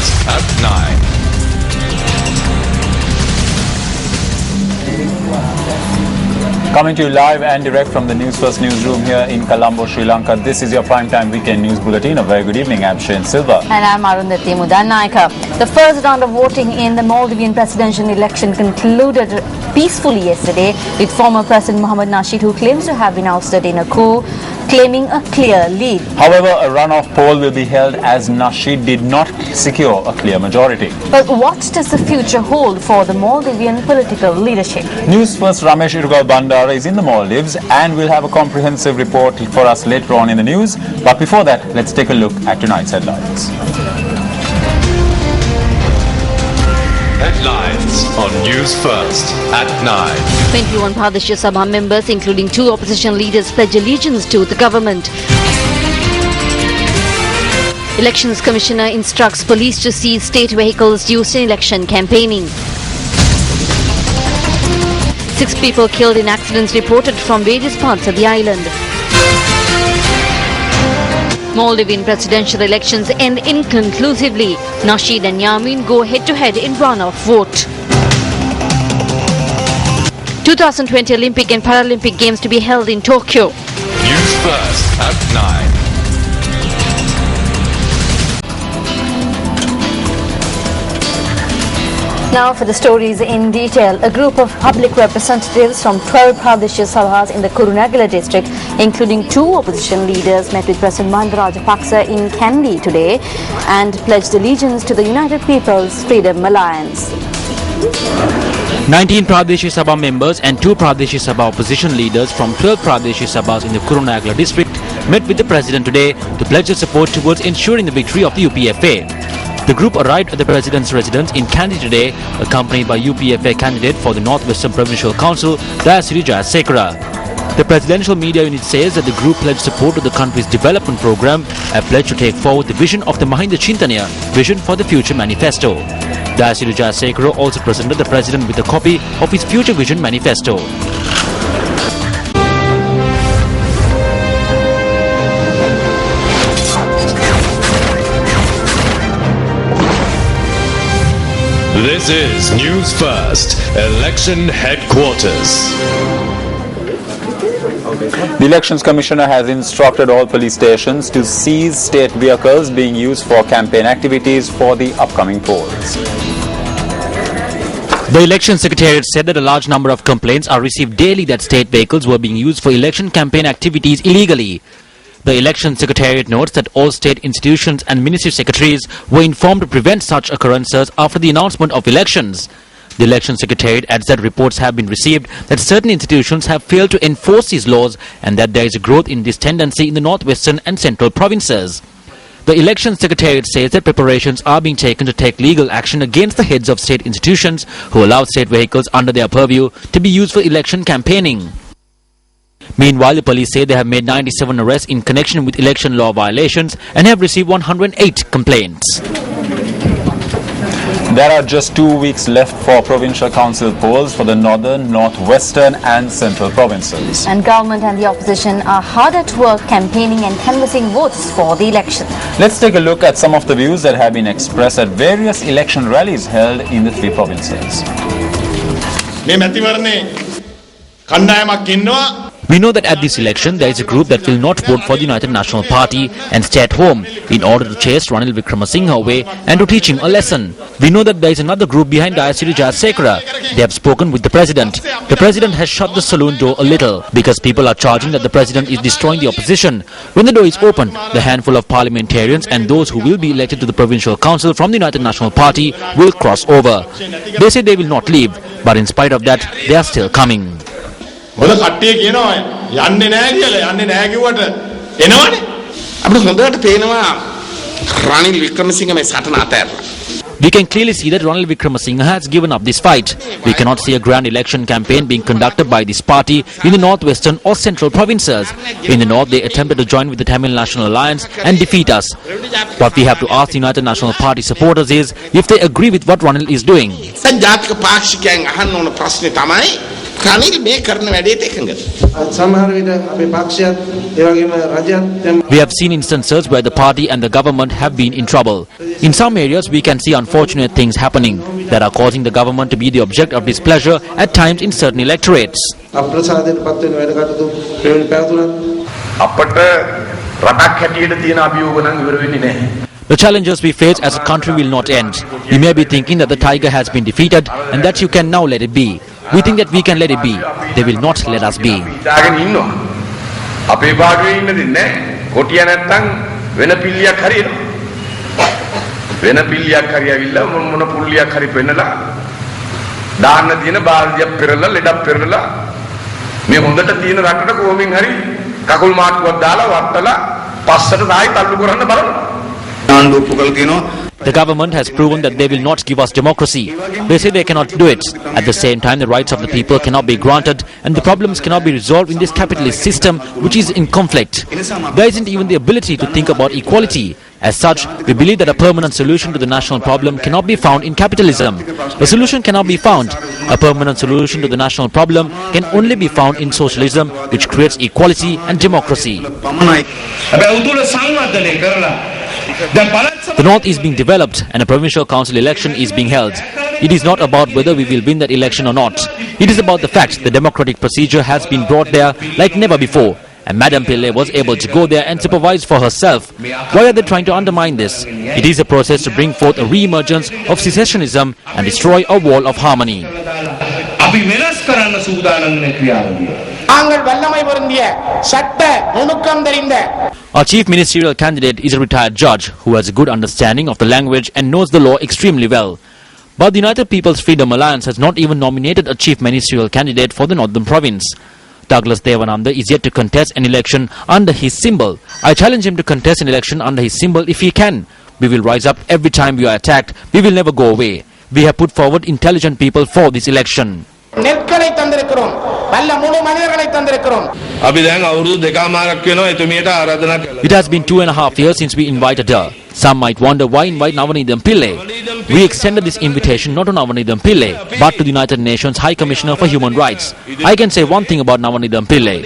First at 9. Coming to you live and direct from the News First newsroom here in Colombo, Sri Lanka. This is your primetime weekend news bulletin. A very good evening. I'm Shane Silva. And I'm Arundhati Mudannaika. The first round of voting in the Maldivian presidential election concluded peacefully yesterday with former President Mohamed Nasheed, who claims to have been ousted in a coup, claiming a clear lead. However, a runoff poll will be held as Nasheed did not secure a clear majority. But what does the future hold for the Maldivian political leadership? News First Ramesh Irugal Bandara is in the Maldives and will have a comprehensive report for us later on in the news. But before that, let's take a look at tonight's headlines. Headlines on News First at 9. 21 Pradeshya Sabha members, including 2 opposition leaders, pledge allegiance to the government. Elections Commissioner instructs police to seize state vehicles used in election campaigning. 6 people killed in accidents reported from various parts of the island. Maldivian presidential elections end inconclusively. Nasheed and Yameen go head-to-head in runoff vote. 2020 Olympic and Paralympic Games to be held in Tokyo. News First at 9. Now for the stories in detail. A group of public representatives from 12 Pradeshya Sabhas in the Kurunegala district, including 2 opposition leaders, met with President Mahinda Rajapaksa in Kandy today and pledged allegiance to the United People's Freedom Alliance. 19 Pradeshya Sabha members and 2 Pradeshya Sabha opposition leaders from 12 Pradeshya Sabhas in the Kurunegala district met with the President today to pledge their support towards ensuring the victory of the UPFA. The group arrived at the President's residence in Kandy today, accompanied by UPFA candidate for the Northwestern Provincial Council, Dayasiri Jayasekara. The presidential media unit says that the group pledged support to the country's development program, a pledge to take forward the vision of the Mahinda Chintanya, Vision for the Future Manifesto. Dayasiri Jayasekara also presented the President with a copy of his Future Vision Manifesto. This is News First, Election Headquarters. The Elections Commissioner has instructed all police stations to seize state vehicles being used for campaign activities for the upcoming polls. The Election Secretariat said that a large number of complaints are received daily that state vehicles were being used for election campaign activities illegally. The Election Secretariat notes that all state institutions and ministry secretaries were informed to prevent such occurrences after the announcement of elections. The Election Secretariat adds that reports have been received that certain institutions have failed to enforce these laws and that there is a growth in this tendency in the northwestern and central provinces. The Election Secretariat says that preparations are being taken to take legal action against the heads of state institutions who allow state vehicles under their purview to be used for election campaigning. Meanwhile, the police say they have made 97 arrests in connection with election law violations and have received 108 complaints. There are just 2 weeks left for provincial council polls for the northern, northwestern and central provinces. And government and the opposition are hard at work campaigning and canvassing votes for the election. Let's take a look at some of the views that have been expressed at various election rallies held in the 3 provinces. We know that at this election there is a group that will not vote for the United National Party and stay at home in order to chase Ranil Wickremesinghe away and to teach him a lesson. We know that there is another group behind Dayasiri Jayasekara. They have spoken with the President. The President has shut the saloon door a little because people are charging that the President is destroying the opposition. When the door is opened, the handful of parliamentarians and those who will be elected to the Provincial Council from the United National Party will cross over. They say they will not leave, but in spite of that, they are still coming. මොකද කට්ටිය කියනවා යන්නේ නැහැ කියලා යන්නේ නැහැ කිව්වට එනවනේ අපිට හොඳට පේනවා රනිල් වික්‍රමසිංහ මේ සටන අතහැරලා. We can clearly see that Ranil Wickremesinghe has given up this fight. We cannot see a grand election campaign being conducted by this party in the northwestern or central provinces. In the north, they attempted to join with the Tamil National Alliance and defeat us. What we have to ask the United National Party supporters is if they agree with what Ranil is doing. ජාතික පාක්ෂිකයන් අහන්න ඕන ප්‍රශ්නේ තමයි රනිල් මේ කරන වැඩේට එකඟද? සමහර විට අපේ පක්ෂයත් ඒ වගේම රජයත් දැන් We have seen instances where the party and the government have been in trouble. In some areas, we can see unfortunate things happening that are causing the government to be the object of displeasure at times in certain electorates. අප්‍රසාදයට පත් වෙන වැඩ කටයුතු ප්‍රවේණ පැවතුනත් අපට රටක් හැටියට තියෙන අභියෝග නම් ඉවර වෙන්නේ නැහැ. The challenges we face as a country will not end. You may be thinking that the tiger has been defeated and that you can now let it be. We think that we can let it be. They will not let us be. ඉඳාගෙන ඉන්නවා. අපේ භාගයේ ඉන්න දෙන්නේ නැහැ. කොටිය නැත්තම් වෙන පිල්ලියක් හරියනවා. වෙන පිල්ලියක් හරියවිලා මොන පුල්ලියක් හරි පෙන්නලා දාන්න තියෙන බාල්දියක් පෙරලා ලෙඩක් පෙරලා මේ හොඳට තියෙන රටට කොහොමින් හරි කකුල් මාට්ටුවක් දාලා වට්ටලා පස්සට දායි තල්ලු කරන්න බලනවා. The government has proven that they will not give us democracy. They say they cannot do it. At the same time, the rights of the people cannot be granted and the problems cannot be resolved in this capitalist system which is in conflict. There isn't even the ability to think about equality. As such, we believe that a permanent solution to the national problem cannot be found in capitalism. The solution cannot be found. A permanent solution to the national problem can only be found in socialism, which creates equality and democracy. The north is being developed and a provincial council election is being held. It is not about whether we will win that election or not. It is about the fact the democratic procedure has been brought there like never before. And Madam Pillai was able to go there and supervise for herself. Why are they trying to undermine this? It is a process to bring forth a re-emergence of secessionism and destroy a wall of harmony. Our chief ministerial candidate is a retired judge who has a good understanding of the language and knows the law extremely well. But the United People's Freedom Alliance has not even nominated a chief ministerial candidate for the northern province. Douglas Devananda is yet to contest an election under his symbol. I challenge him to contest an election under his symbol if he can. We will rise up every time we are attacked. We will never go away. We have put forward intelligent people for this election. නෙත්களை தந்திருக்கிறோம். நல்ல முழு மனிதர்களை தந்திருக்கிறோம். අපි දැන් අවුරුදු දෙකමාරක් වෙනවා එතුමියට ආරාධනා කළා. It has been 2.5 years since we invited her. Some might wonder why invite Navanidham Pillai. We extended this invitation not to Navanidham Pillai, but to the United Nations High Commissioner for Human Rights. I can say one thing about Navanidham Pillai.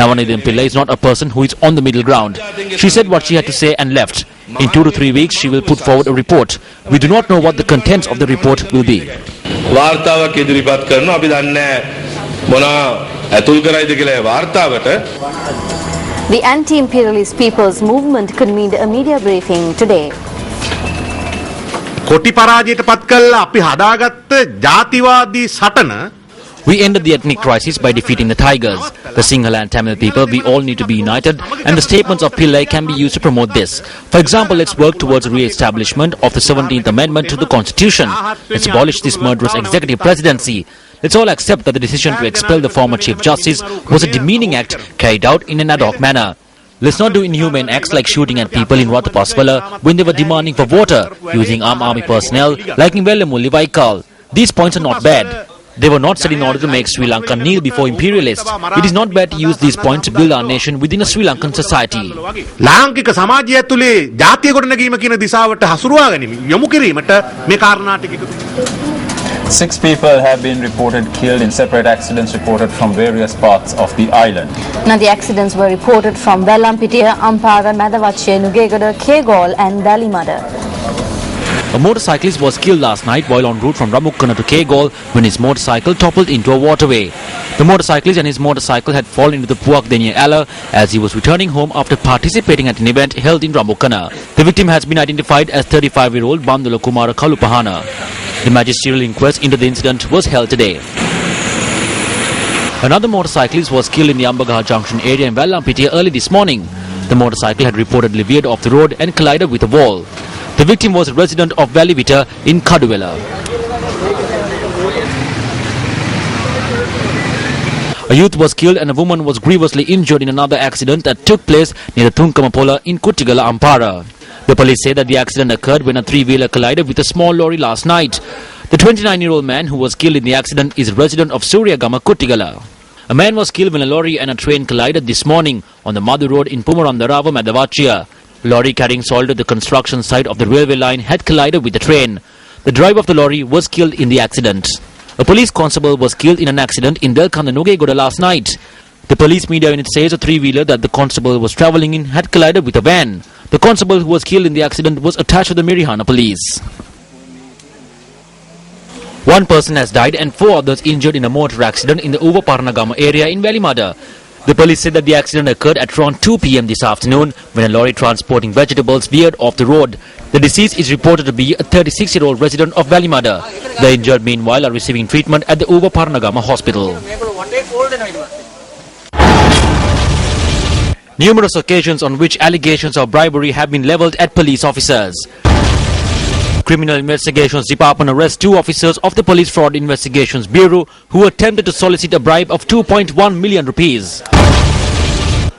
Navanidham Pillai is not a person who is on the middle ground. She said what she had to say and left. In 2 to 3 weeks, she will put forward a report. We do not know what the contents of the report will be. වාර්තාවක් ඉදිරිපත් කරනවා අපි දන්නේ මොනවා ඇතුල් කරයිද කියලා වාර්තාවට. The anti-imperialist people's movement convened a media briefing today. කොටි පරාජයට පත් කළා අපි හදාගත්ත ජාතිවාදී සටන. We ended the ethnic crisis by defeating the tigers. The Sinhala and Tamil people, we all need to be united, and the statements of Pillai can be used to promote this. For example, let's work towards a re-establishment of the 17th Amendment to the Constitution. Let's abolish this murderous executive presidency. Let's all accept that the decision to expel the former Chief Justice was a demeaning act carried out in an ad hoc manner. Let's not do inhumane acts like shooting at people in Ratapaswala when they were demanding for water, using armed army personnel like Nivellamulli Vaikal. These points are not bad. They were not said in order to make Sri Lanka kneel before imperialists. It is not bad to use these points to build our nation within a Sri Lankan society. ලාංකික සමාජය ඇතුලේ ජාතිය ගොඩනැගීම කියන දිශාවට හසුරුවා ගැනීම යොමු කිරීමට මේ කාරණා ටික එකතු. 6 people have been reported killed in separate accidents reported from various parts of the island. Now the accidents were reported from Vellampitiya, Ampara, Madavache, Nugegada, Kegol and Dalimada. A motorcyclist was killed last night while en route from Ramukkana to Kegol when his motorcycle toppled into a waterway. The motorcyclist and his motorcycle had fallen into the Puak Deniya Ala as he was returning home after participating at an event held in Ramukkana. The victim has been identified as 35-year-old Bandula Kumara Kalupahana. The magisterial inquest into the incident was held today. Another motorcyclist was killed in the Ambagaha Junction area in Vellampitiya early this morning. The motorcycle had reportedly veered off the road and collided with a wall. The victim was a resident of Vallivita in Kaduvela. A youth was killed and a woman was grievously injured in another accident that took place near the Thunkamapola in Kuttigala, Ampara. The police say that the accident occurred when a 3-wheeler collided with a small lorry last night. The 29-year-old man who was killed in the accident is a resident of Suryagama, Kuttigala. A man was killed when a lorry and a train collided this morning on the Madhu Road in Pumarandarava, Madavachiya. A lorry carrying soil to the construction site of the railway line had collided with the train. The driver of the lorry was killed in the accident. A police constable was killed in an accident in Delkanda Nugegoda last night. The police media unit says a three-wheeler that the constable was travelling in had collided with a van. The constable who was killed in the accident was attached to the Mirihana police. One person has died and 4 others injured in a motor accident in the Uvaparanagama area in Velimada. The police said that the accident occurred at around 2 p.m. this afternoon when a lorry transporting vegetables veered off the road. The deceased is reported to be a 36-year-old resident of Velimada. The injured meanwhile are receiving treatment at the Uvaparanagama hospital. Numerous occasions on which allegations of bribery have been levelled at police officers. Criminal Investigations Department arrests 2 officers of the Police Fraud Investigations Bureau who attempted to solicit a bribe of 2.1 million rupees.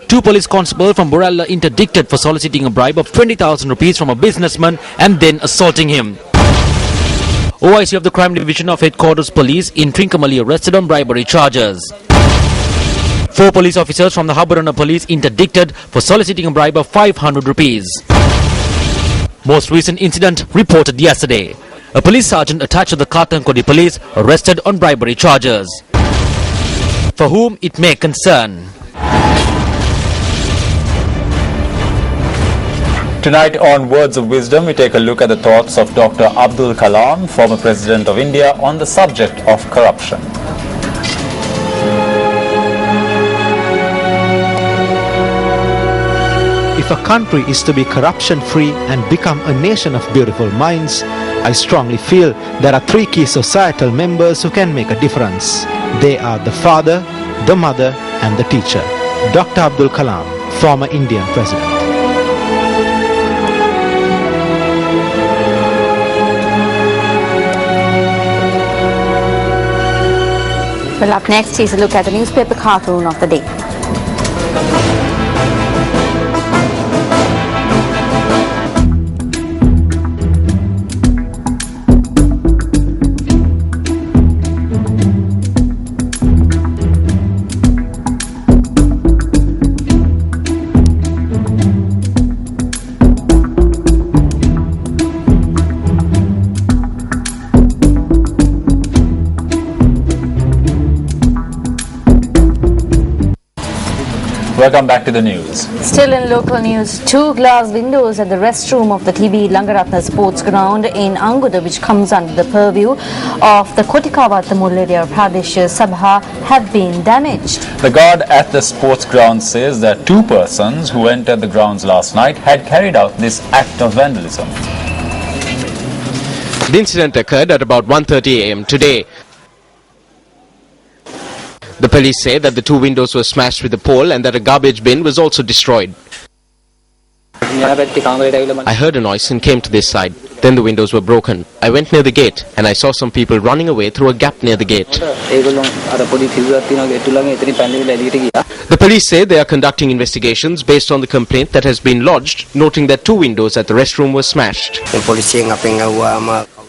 2 police constables from Boralla interdicted for soliciting a bribe of 20,000 rupees from a businessman and then assaulting him. OIC of the Crime Division of Headquarters Police in Trincomalee arrested on bribery charges. 4 police officers from the Habarana Police interdicted for soliciting a bribe of 500 rupees. Most recent incident reported yesterday. A police sergeant attached to the Kathankodi Police arrested on bribery charges. For whom it may concern. Tonight on Words of Wisdom, we take a look at the thoughts of Dr. Abdul Kalam, former President of India, on the subject of corruption. If a country is to be corruption-free and become a nation of beautiful minds, I strongly feel there are 3 key societal members who can make a difference. They are the father, the mother and the teacher. Dr. Abdul Kalam, former Indian President. Well, up next is a look at the newspaper cartoon of the day. Welcome back to the news. Still in local news, 2 glass windows at the restroom of the TB Langaratna Sports Ground in Anguda, which comes under the purview of the Kotikawatha Mullaria Pradesh Sabha, have been damaged. The guard at the sports ground says that 2 persons who entered the grounds last night had carried out this act of vandalism. The incident occurred at about 1:30 a.m. today. The police say that the 2 windows were smashed with a pole and that a garbage bin was also destroyed. I heard a noise and came to this side. Then the windows were broken. I went near the gate and I saw some people running away through a gap near the gate. The police say they are conducting investigations based on the complaint that has been lodged, noting that 2 windows at the restroom were smashed.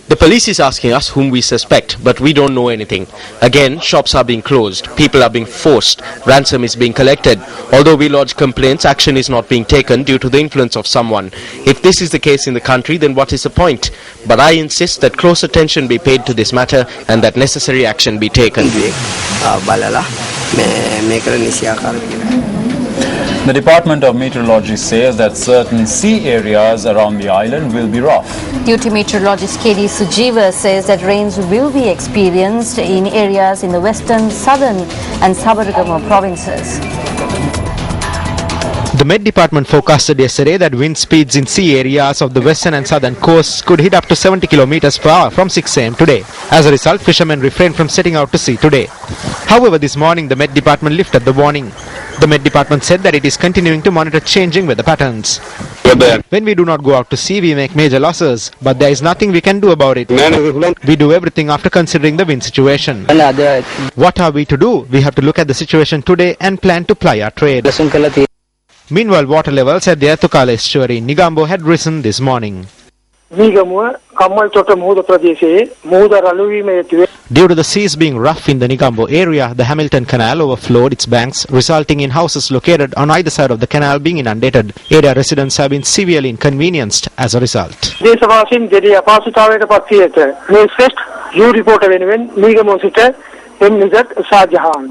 The police is asking us whom we suspect, but we don't know anything. Again, shops are being closed, people are being forced, ransom is being collected. Although we lodge complaints, action is not being taken due to the influence of someone. If this is the case in the country, then what is the point? But I insist that close attention be paid to this matter and that necessary action be taken. The Department of Meteorology says that certain sea areas around the island will be rough. Duty meteorologist KD Sujiva says that rains will be experienced in areas in the western, southern and Sabaragama provinces. The Met Department forecasted yesterday that wind speeds in sea areas of the western and southern coasts could hit up to 70 km per hour from 6 am today. As a result, fishermen refrained from setting out to sea today. However, this morning the Met Department lifted the warning. The Met Department said that it is continuing to monitor changing weather patterns. When we do not go out to sea, we make major losses, but there is nothing we can do about it. We do everything after considering the wind situation. What are we to do? We have to look at the situation today and plan to ply our trade. Meanwhile, water levels at the Ethukala estuary in Negombo had risen this morning. Due to the seas being rough in the Negombo area, the Hamilton Canal overflowed its banks, resulting in houses located on either side of the canal being inundated. Area residents have been severely inconvenienced as a result. U reporter වෙනුවෙන් මීගමුව සිට එම්.නිසට් ෂාජහාන්